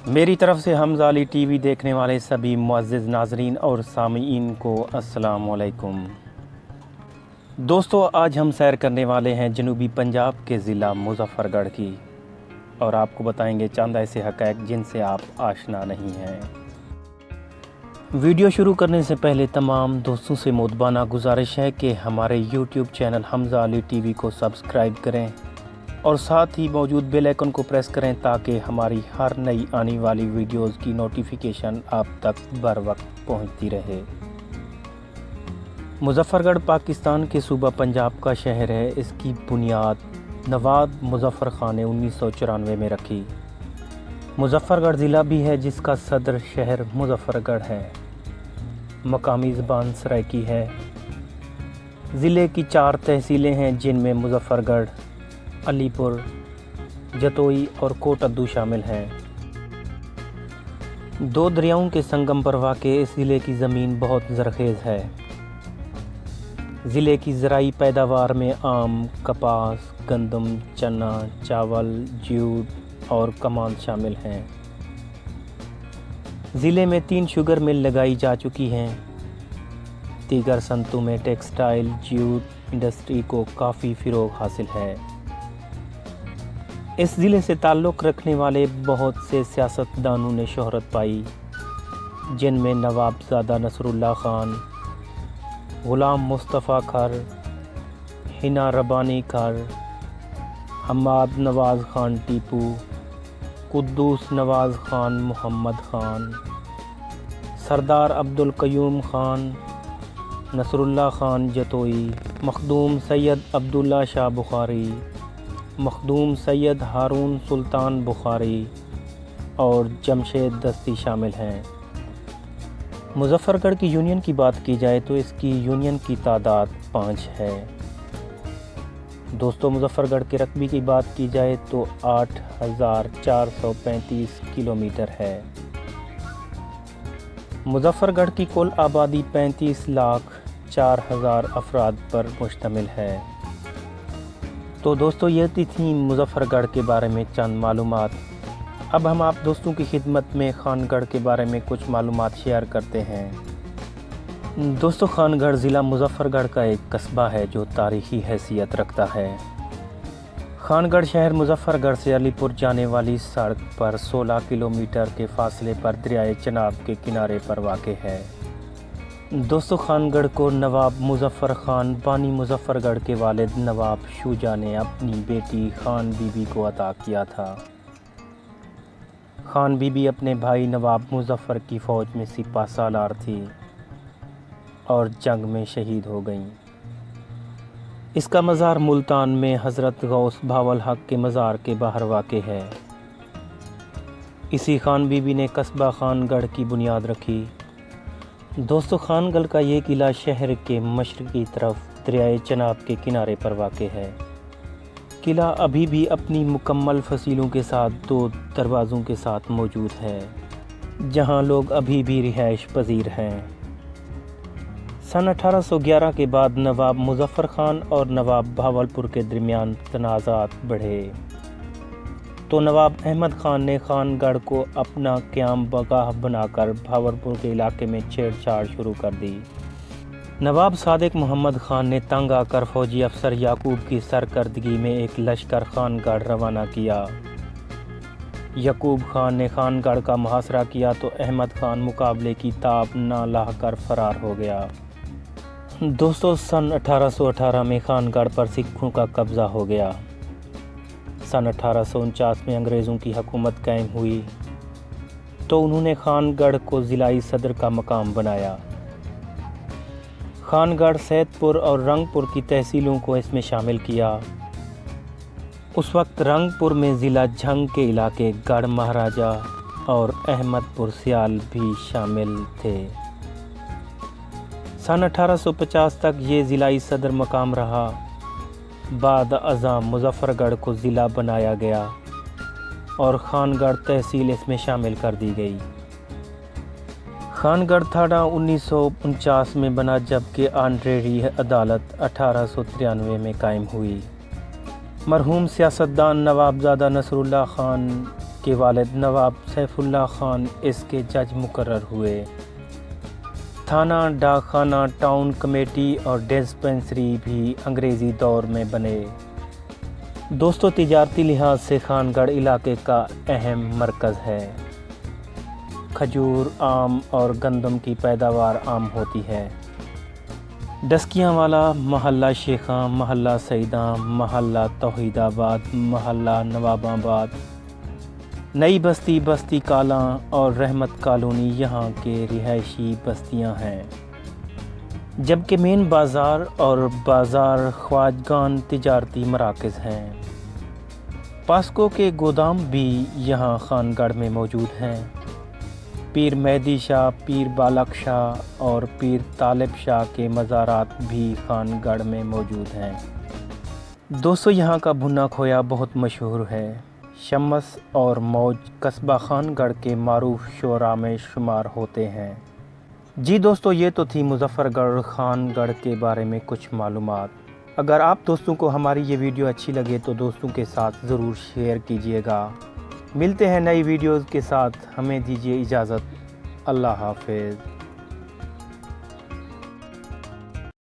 میری طرف سے حمزہ علی ٹی وی دیکھنے والے سبھی معزز ناظرین اور سامعین کو السلام علیکم۔ دوستو، آج ہم سیر کرنے والے ہیں جنوبی پنجاب کے ضلع مظفر گڑھ کی، اور آپ کو بتائیں گے چند ایسے حقائق جن سے آپ آشنا نہیں ہیں۔ ویڈیو شروع کرنے سے پہلے تمام دوستوں سے مؤدبانہ گزارش ہے کہ ہمارے YouTube channel Hamza Ali T V کو سبسکرائب کریں اور ساتھ ہی موجود بیل آئیکن کو پریس کریں تاکہ ہماری ہر نئی آنے والی ویڈیوز کی نوٹیفیکیشن آپ تک بر وقت پہنچتی رہے۔ مظفر گڑھ پاکستان کے صوبہ پنجاب کا شہر ہے۔ اس کی بنیاد نواب مظفر خان نے 1994 میں رکھی۔ مظفر گڑھ ضلع بھی ہے جس کا صدر شہر مظفر گڑھ ہے۔ مقامی زبان سرائکی ہے۔ ضلع کی 4 تحصیلیں ہیں جن میں مظفر گڑھ، علی پور، جتوئی اور کوٹ ادو شامل ہیں۔ 2 دریاؤں کے سنگم پر واقع اس ضلع کی زمین بہت زرخیز ہے۔ ضلع کی زرعی پیداوار میں آم، کپاس، گندم، چنا، چاول، جوٹ اور کمال شامل ہیں۔ ضلع میں 3 شوگر مل لگائی جا چکی ہیں۔ دیگر صنعتوں میں ٹیکسٹائل، جوٹ انڈسٹری کو کافی فروغ حاصل ہے۔ اس ضلع سے تعلق رکھنے والے بہت سے سیاستدانوں نے شہرت پائی، جن میں نواب زادہ نصر اللہ خان، غلام مصطفیٰ کھر، حنا ربانی کھر، حماد نواز خان ٹیپو، قدوس نواز خان محمد خان، سردار عبدالقیوم خان، نصر اللہ خان جتوئی، مخدوم سید عبداللہ شاہ بخاری، مخدوم سید ہارون سلطان بخاری اور جمشید دستی شامل ہیں۔ مظفر گڑھ کی یونین کی بات کی جائے تو اس کی یونین کی تعداد 5 ہے۔ دوستو، مظفر گڑھ کے رقبے کی بات کی جائے تو 8435 کلومیٹر ہے۔ مظفر گڑھ کی کل آبادی 35,04,000 افراد پر مشتمل ہے۔ تو دوستو، یہ تھیں مظفر گڑھ کے بارے میں چند معلومات۔ اب ہم آپ دوستوں کی خدمت میں خان گڑھ کے بارے میں کچھ معلومات شیئر کرتے ہیں۔ دوستو، خان گڑھ ضلع مظفر گڑھ کا ایک قصبہ ہے جو تاریخی حیثیت رکھتا ہے۔ خان گڑھ شہر مظفر گڑھ سے علی پور جانے والی سڑک پر 16 کلومیٹر کے فاصلے پر دریائے چناب کے کنارے پر واقع ہے۔ دوستو، خان گڑھ کو نواب مظفر خان بانی مظفر گڑھ کے والد نواب شوجا نے اپنی بیٹی خان بی بی کو عطا کیا تھا۔ خان بی بی اپنے بھائی نواب مظفر کی فوج میں سپہ سالار تھی اور جنگ میں شہید ہو گئیں۔ اس کا مزار ملتان میں حضرت غوث بہاول حق کے مزار کے باہر واقع ہے۔ اسی خان بی بی نے قصبہ خان گڑھ کی بنیاد رکھی۔ دوستو، خان گڑھ کا یہ قلعہ شہر کے مشرقی طرف دریائے چناب کے کنارے پر واقع ہے۔ قلعہ ابھی بھی اپنی مکمل فصیلوں کے ساتھ 2 دروازوں کے ساتھ موجود ہے، جہاں لوگ ابھی بھی رہائش پذیر ہیں۔ سن 1811 کے بعد نواب مظفر خان اور نواب بہاولپور کے درمیان تنازعات بڑھے تو نواب احمد خان نے خان گڑھ کو اپنا قیام گاہ بنا کر بہاولپور کے علاقے میں چھیڑ چھاڑ شروع کر دی۔ نواب صادق محمد خان نے تنگ آ کر فوجی افسر یعقوب کی سرکردگی میں ایک لشکر خان گڑھ روانہ کیا۔ یعقوب خان نے خان گڑھ کا محاصرہ کیا تو احمد خان مقابلے کی تاب نہ لا کر فرار ہو گیا۔ دوستو، سن 1818 میں خان گڑھ پر سکھوں کا قبضہ ہو گیا۔ سن 1849 میں انگریزوں کی حکومت قائم ہوئی تو انہوں نے خان گڑھ کو ضلعی صدر کا مقام بنایا۔ خان گڑھ، سید پور اور رنگ پور کی تحصیلوں کو اس میں شامل کیا۔ اس وقت رنگ پور میں ضلع جھنگ کے علاقے گڑھ مہاراجہ اور احمد پور سیال بھی شامل تھے۔ سن 1850 تک یہ ضلعی صدر مقام رہا۔ بعد ازاں مظفر گڑھ کو ضلع بنایا گیا اور خان گڑھ تحصیل اس میں شامل کر دی گئی۔ خان گڑھ تھانہ 1949 میں بنا جبکہ آنرری عدالت 1893 میں قائم ہوئی۔ مرحوم سیاستدان نواب زادہ نصر اللہ خان کے والد نواب سیف اللہ خان اس کے جج مقرر ہوئے۔ تھانہ، ڈاک خانہ، ٹاؤن کمیٹی اور ڈسپنسری بھی انگریزی دور میں بنے۔ دوستو تجارتی لحاظ سے خان گڑھ علاقے کا اہم مرکز ہے۔ کھجور، آم اور گندم کی پیداوار عام ہوتی ہے۔ ڈسکیاں والا، محلہ شیخاں، محلہ سعیداں، محلہ توحید آباد، محلہ نواب آباد، نئی بستی، بستی کالاں اور رحمت کالونی یہاں کے رہائشی بستیاں ہیں، جبکہ مین بازار اور بازار خواجگان تجارتی مراکز ہیں۔ پاسکو کے گودام بھی یہاں خان گڑھ میں موجود ہیں۔ پیر مہدی شاہ، پیر بالک شاہ اور پیر طالب شاہ کے مزارات بھی خان گڑھ میں موجود ہیں۔ دوستو یہاں کا بھنا کھویا بہت مشہور ہے۔ شمس اور موج قصبہ خان گڑھ کے معروف شعراء میں شمار ہوتے ہیں۔ جی دوستو، یہ تو تھی مظفر گڑھ خان گڑھ کے بارے میں کچھ معلومات۔ اگر آپ دوستوں کو ہماری یہ ویڈیو اچھی لگے تو دوستوں کے ساتھ ضرور شیئر کیجیے گا۔ ملتے ہیں نئی ویڈیوز کے ساتھ، ہمیں دیجیے اجازت۔ اللہ حافظ۔